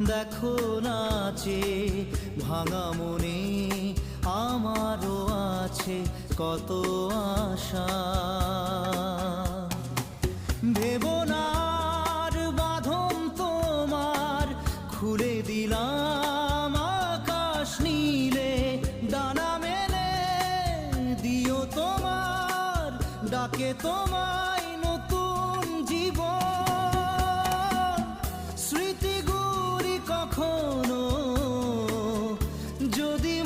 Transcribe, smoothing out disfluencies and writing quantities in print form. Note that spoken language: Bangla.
দেখো নাচে ভাঙা মনে আমারও আছে কত আশা। ভেবো না আর বাঁধন তোমার, খুলে দিলাম আকাশ নীলে। ডানা মেলে দিও তোমার ডাকে তোমায় নতুন জীবন। স্মৃতিগুলি কখনো যদি